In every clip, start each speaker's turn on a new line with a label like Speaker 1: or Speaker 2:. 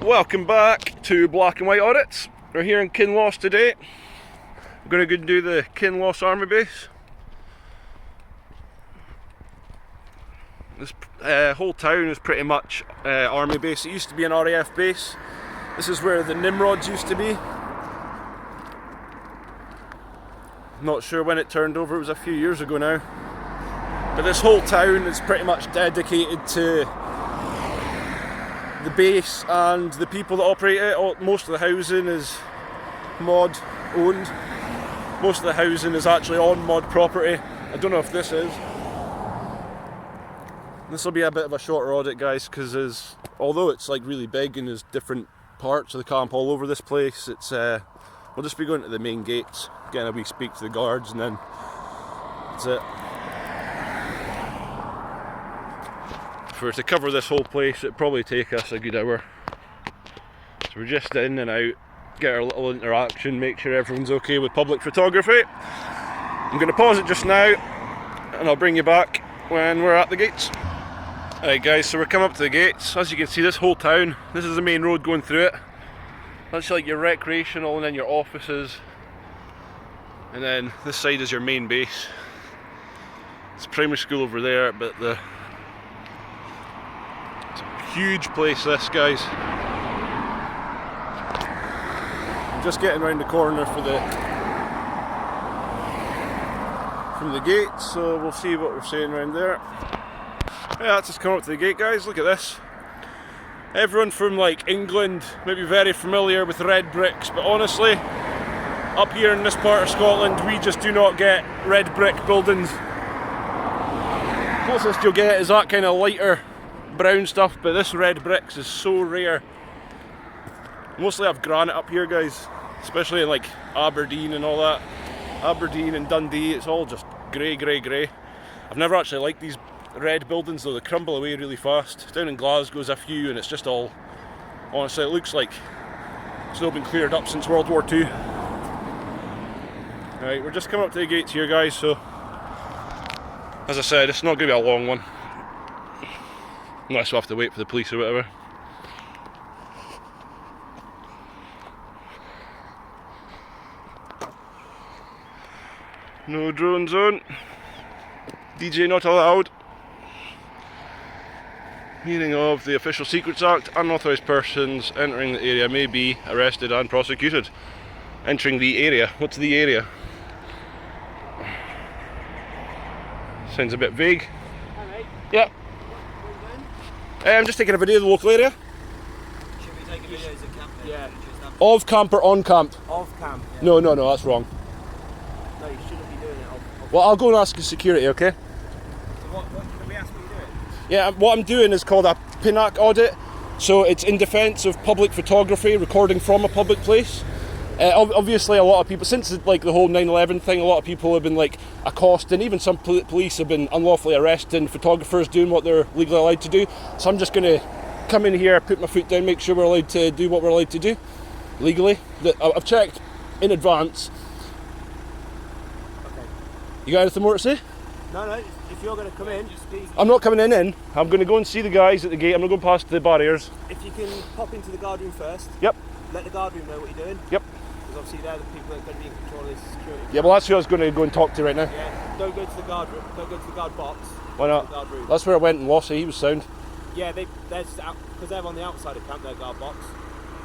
Speaker 1: Welcome back to Black and White Audits. We're here in Kinloss today. We're going to go and do the Kinloss Army Base. This whole town is pretty much Army Base. It used to be an RAF base. This is where the Nimrods used to be. Not sure when it turned over, it was a few years ago now. But this whole town is pretty much dedicated to the base and the people that operate it. Most of the housing is mod owned. Most of the housing is actually on mod property. I don't know if this is. This will be a bit of a shorter audit, guys, because although it's like really big and there's different parts of the camp all over this place, it's we'll just be going to the main gates, getting a wee speak to the guards, and then that's it. If we were to cover this whole place, it'd probably take us a good hour. So we're just in and out, get our little interaction, make sure everyone's okay with public photography. I'm going to pause it just now, and I'll bring you back when we're at the gates. Alright guys, so we're coming up to the gates. As you can see, this whole town, this is the main road going through it. That's like your recreational and then your offices. And then this side is your main base. It's a primary school over there, but it's a huge place this, guys. I'm just getting around the corner from the gate, so we'll see what we're saying around there. Yeah, that's just coming up to the gate, guys. Look at this. Everyone from like England may be very familiar with red bricks, but honestly, up here in this part of Scotland, we just do not get red brick buildings. Closest you'll get is that kind of lighter brown stuff, but this red bricks is so rare. Mostly have granite up here, guys, especially in like Aberdeen and all that. Aberdeen and Dundee, it's all just grey, grey, grey. I've never actually liked these red buildings though, they crumble away really fast. Down in Glasgow's a few and it's just all, honestly, it looks like it's not been cleared up since World War II. Right, we're just coming up to the gates here, guys, so as I said, it's not going to be a long one. Unless we have to wait for the police or whatever. No drone zone. DJ not allowed. Meaning of the Official Secrets Act, unauthorised persons entering the area may be arrested and prosecuted. Entering the area. What's the area? Sounds a bit vague.
Speaker 2: Hi mate.
Speaker 1: Yeah.
Speaker 2: What are you
Speaker 1: I'm just taking a video of the local area.
Speaker 2: Should we take videos of camp then? Yeah.
Speaker 1: Of camp or on camp?
Speaker 2: Of camp. Yeah.
Speaker 1: No, that's wrong.
Speaker 2: No, you shouldn't be doing it of
Speaker 1: Well, I'll go and ask the security, okay?
Speaker 2: So what can we ask what you're doing?
Speaker 1: Yeah, what I'm doing is called a PINAC audit. So it's in defence of public photography, recording from a public place. Obviously a lot of people, since like the whole 9/11 thing, a lot of people have been like accosting, even some police have been unlawfully arresting photographers doing what they're legally allowed to do. So I'm just going to come in here, put my foot down, make sure we're allowed to do what we're allowed to do legally. I've checked in advance.
Speaker 2: Okay.
Speaker 1: You got anything more to say?
Speaker 2: No, if you're going to come in, please.
Speaker 1: I'm not coming in. I'm going to go and see the guys at the gate. I'm going to go past the barriers.
Speaker 2: If you can pop into the guard room first.
Speaker 1: Yep.
Speaker 2: Let the guard room know what you're doing.
Speaker 1: Yep.
Speaker 2: Because obviously they're the people that are going to be in control of this security.
Speaker 1: Yeah, well that's who I was going to go and talk to right now.
Speaker 2: Yeah. Don't go to the guard room. Don't go to the guard box.
Speaker 1: Why not?
Speaker 2: The guard room.
Speaker 1: That's where I went in Lossy. He was sound.
Speaker 2: Yeah, they're just out because they're on the outside of camp. Their guard box.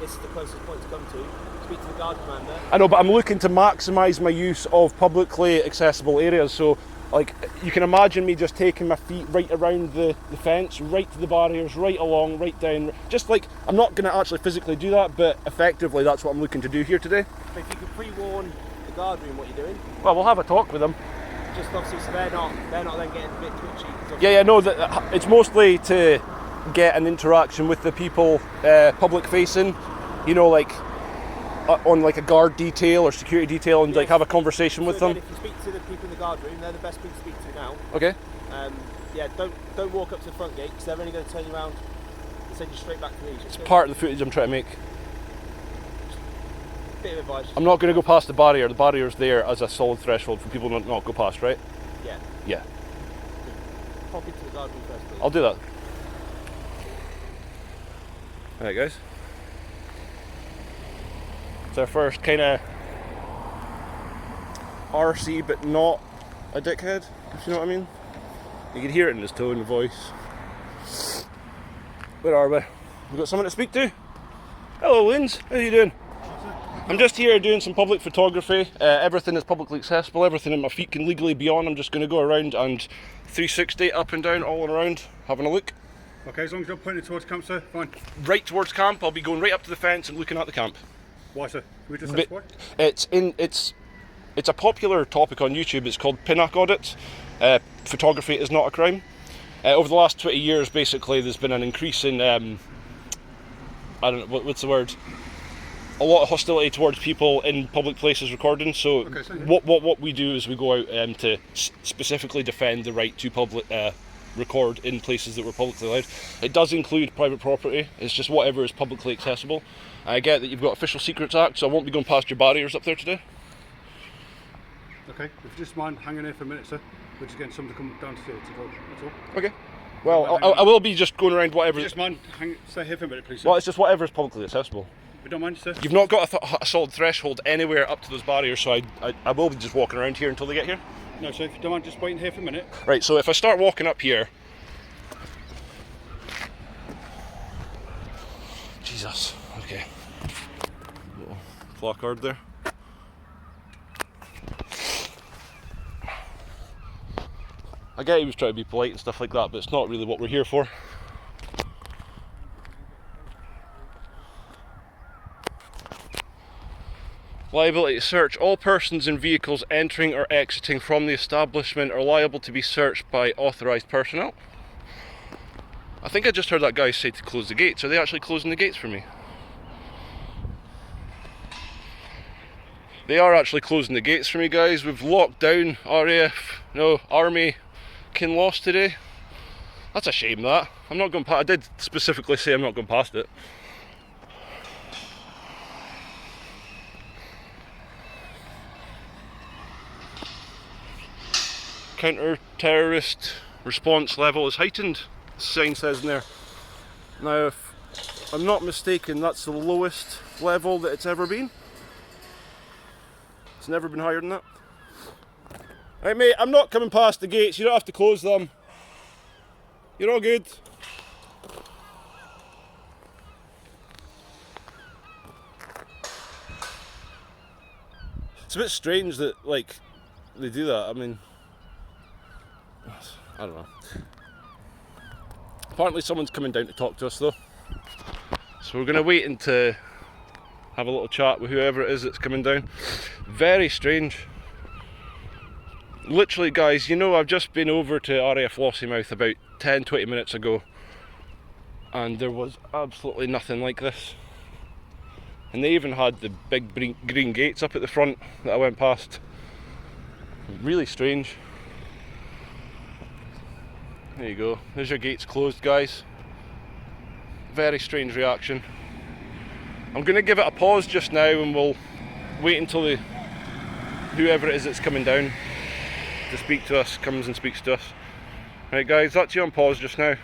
Speaker 2: This is the closest point to come to. Speak to the guard commander.
Speaker 1: I know, but I'm looking to maximise my use of publicly accessible areas. So, like, you can imagine me just taking my feet right around the fence, right to the barriers, right along, right down. Just like, I'm not going to actually physically do that, but effectively that's what I'm looking to do here today.
Speaker 2: But if you could pre-warn the guard room what you're doing.
Speaker 1: Well, we'll have a talk with them.
Speaker 2: Just obviously so they're not then getting a bit twitchy.
Speaker 1: Yeah, no, it's mostly to get an interaction with the people public facing, you know, like on like a guard detail or security detail, and like have a conversation with them.
Speaker 2: If you speak to the people in the guard room, they're the best people to speak to now.
Speaker 1: Okay.
Speaker 2: Yeah, don't walk up to the front gate because they're only going to turn you around and send you straight back to me.
Speaker 1: It's part of the footage I'm trying to make.
Speaker 2: Bit of advice.
Speaker 1: I'm not going to go past the barrier. The barrier's there as a solid threshold for people to not go past, right?
Speaker 2: Yeah.
Speaker 1: Yeah.
Speaker 2: Pop into the guard room first, please.
Speaker 1: I'll do that. Alright guys. It's our first kind of RC, but not a dickhead, if you know what I mean. You can hear it in his tone of voice. Where are we? We've got someone to speak to. Hello, Linz. How are you doing? I'm just here doing some public photography. Everything is publicly accessible. Everything that my feet can legally be on. I'm just going to go around and 360 up and down, all around, having a look.
Speaker 3: Okay, as long as you're pointing towards camp, sir, fine.
Speaker 1: Right towards camp. I'll be going right up to the fence and looking at the camp.
Speaker 3: Why, sir? Can we just ask why?
Speaker 1: It's a popular topic on YouTube. It's called pinnacle audits. Photography is not a crime. Over the last 20 years, basically, there's been an increase in I don't know what's the word. A lot of hostility towards people in public places recording. So,
Speaker 3: okay, so yeah.
Speaker 1: what we do is we go out to specifically defend the right to public record in places that were publicly allowed. It does include private property. It's just whatever is publicly accessible. I get that you've got Official Secrets Act, so I won't be going past your barriers up there today.
Speaker 3: Okay, if you just mind hanging here for a minute, sir. We're just getting someone to come down to talk, that's all.
Speaker 1: Okay. Well, I will be just going around whatever.
Speaker 3: If you just mind stay here for a minute, please, sir.
Speaker 1: Well, it's just whatever is publicly accessible.
Speaker 3: We don't mind, sir.
Speaker 1: You've not got a solid threshold anywhere up to those barriers, so I will be just walking around here until they get here.
Speaker 3: No, sir, if you don't mind just waiting here for a minute.
Speaker 1: Right, so if I start walking up here... Jesus, okay. Little placard there. I get he was trying to be polite and stuff like that, but it's not really what we're here for. Liability to search. All persons in vehicles entering or exiting from the establishment are liable to be searched by authorised personnel. I think I just heard that guy say to close the gates. Are they actually closing the gates for me? They are actually closing the gates for me, guys. We've locked down Army Kinloss today. That's a shame, that. I'm not going past. I did specifically say I'm not going past it. Counter-terrorist response level is heightened, the sign says in there. Now, if I'm not mistaken, that's the lowest level that it's ever been. It's never been higher than that. Right, mate, I'm not coming past the gates. You don't have to close them. You're all good. It's a bit strange that, like, they do that. I mean, I don't know. Apparently someone's coming down to talk to us though. So we're going to wait and to have a little chat with whoever it is that's coming down. Very strange. Literally, guys, you know, I've just been over to RAF Lossiemouth about 10-20 minutes ago and there was absolutely nothing like this. And they even had the big green gates up at the front that I went past. Really strange. There you go. There's your gates closed, guys. Very strange reaction. I'm going to give it a pause just now and we'll wait until whoever it is that's coming down to speak to us comes and speaks to us. Right, guys, that's you on pause just now.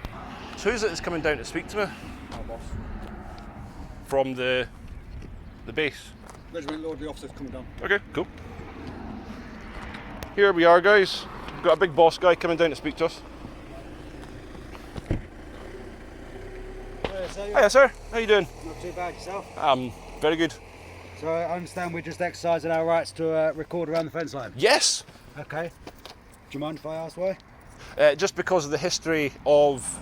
Speaker 1: So who's it that's coming down to speak to me?
Speaker 3: My boss.
Speaker 1: From the base?
Speaker 3: Regiment Lord, the officer's coming down.
Speaker 1: Okay, cool. Here we are, guys. We've got a big boss guy coming down to speak to us. Hiya, sir. How you doing?
Speaker 4: Not too bad, yourself?
Speaker 1: Very good.
Speaker 4: So I understand we're just exercising our rights to record around the fence line.
Speaker 1: Yes.
Speaker 4: Okay. Do you mind if I ask why?
Speaker 1: Just because of the history of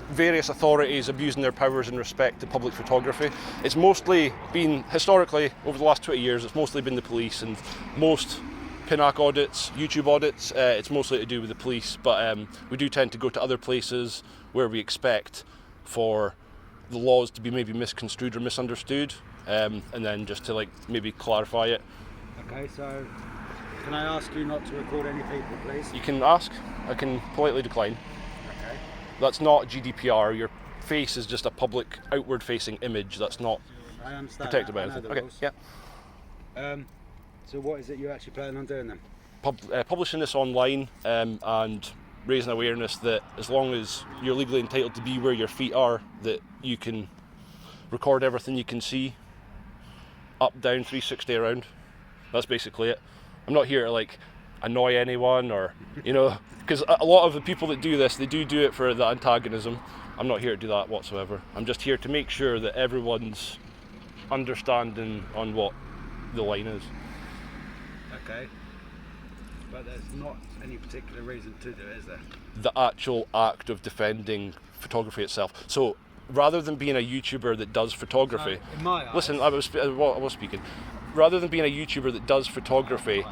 Speaker 1: various authorities abusing their powers in respect to public photography. It's mostly been, historically, over the last 20 years, it's mostly been the police, and most pinnacle audits, YouTube audits, it's mostly to do with the police, but we do tend to go to other places where we expect for the laws to be maybe misconstrued or misunderstood, and then just to like maybe clarify it.
Speaker 4: Okay, so can I ask you not to record any people, please?
Speaker 1: You can ask, I can politely decline.
Speaker 4: Okay.
Speaker 1: That's not GDPR, your face is just a public outward facing image, that's not
Speaker 4: I understand.
Speaker 1: protected by
Speaker 4: I know
Speaker 1: anything.
Speaker 4: the
Speaker 1: Okay,
Speaker 4: rules.
Speaker 1: yeah.
Speaker 4: So what is it you're actually planning on doing then?
Speaker 1: Publishing this online and raising awareness that as long as you're legally entitled to be where your feet are, that you can record everything you can see up, down, 360 around. That's basically it. I'm not here to like annoy anyone or, you know, because a lot of the people that do this, they do it for the antagonism. I'm not here to do that whatsoever. I'm just here to make sure that everyone's understanding on what the line is.
Speaker 4: Okay. But there's not any particular reason to do it, is there?
Speaker 1: The actual act of defending photography itself. So rather than being a YouTuber that does photography,
Speaker 4: In my eyes,
Speaker 1: listen, I was speaking. Rather than being a YouTuber that does photography,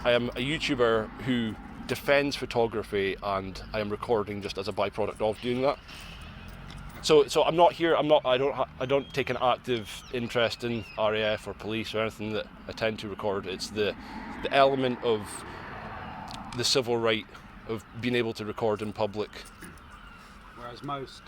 Speaker 1: I am a YouTuber who defends photography, and I am recording just as a byproduct of doing that. So I'm not here. I don't take an active interest in RAF or police or anything that I tend to record. It's the element of the civil right of being able to record in public.
Speaker 4: whereas most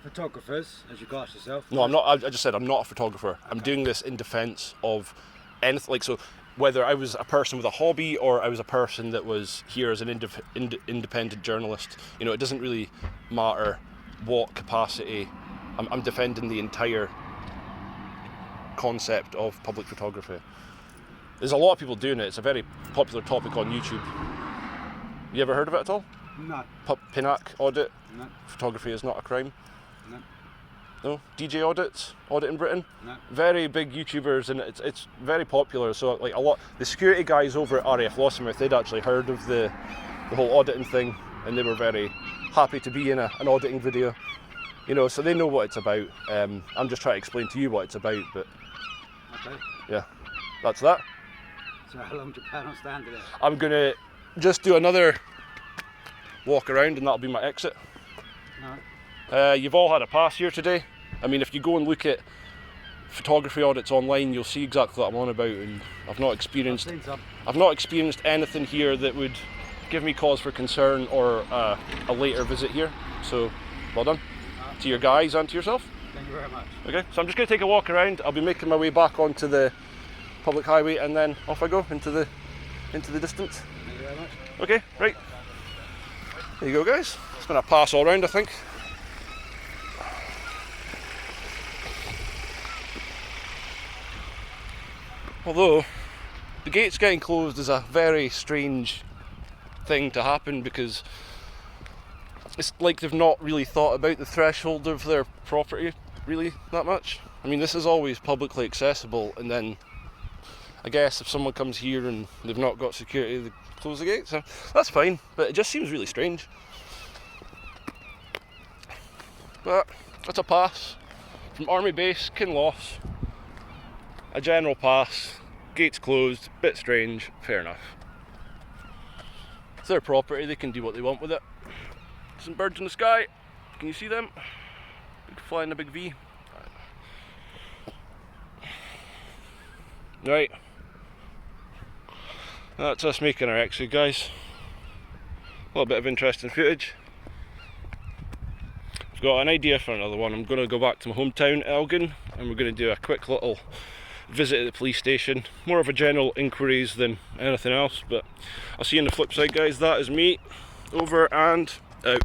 Speaker 4: photographers, as you class yourself.
Speaker 1: No, I'm not. I just said I'm not a photographer. Okay. I'm doing this in defence of anything. Like, so whether I was a person with a hobby or I was a person that was here as an independent journalist, you know, it doesn't really matter what capacity. I'm defending the entire concept of public photography. There's a lot of people doing it. It's a very popular topic on YouTube. You ever heard of it at all?
Speaker 4: No.
Speaker 1: Pinnack audit.
Speaker 4: No.
Speaker 1: Photography is not a crime.
Speaker 4: No.
Speaker 1: No? DJ audits, audit in Britain.
Speaker 4: No.
Speaker 1: Very big YouTubers, and it's very popular. So like a lot, the security guys over at RAF Lossiemouth, they'd actually heard of the whole auditing thing, and they were very happy to be in an auditing video. You know, so they know what it's about. I'm just trying to explain to you what it's about, but
Speaker 4: Okay.
Speaker 1: yeah, that's that.
Speaker 4: So how long do you plan on standing there?
Speaker 1: I'm gonna just do another walk around, and that'll be my exit.
Speaker 4: No.
Speaker 1: You've all had a pass here today. I mean, if you go and look at photography audits online, you'll see exactly what I'm on about, and I've not experienced anything here that would give me cause for concern or a later visit here. So, well done to your guys and to yourself.
Speaker 4: Thank you very much.
Speaker 1: Okay, so I'm just going to take a walk around. I'll be making my way back onto the public highway, and then off I go into the distance.
Speaker 4: Thank you very much.
Speaker 1: Okay, right. There you go, guys. It's been a pass all round, I think. Although the gates getting closed is a very strange thing to happen, because it's like they've not really thought about the threshold of their property really that much. I mean, this is always publicly accessible, and then I guess if someone comes here and they've not got security, they close the gates. So that's fine, but it just seems really strange. But that's a pass from Army Base, Kinloss. A general pass, gates closed, bit strange, fair enough. It's their property, they can do what they want with it. Some birds in the sky, can you see them? Big flying a big V. Right, that's us making our exit, guys. A little bit of interesting footage. I've got an idea for another one. I'm going to go back to my hometown, Elgin, and we're going to do a quick little visit at the police station. More of a general inquiries than anything else, but I'll see you on the flip side, guys. That is me, over and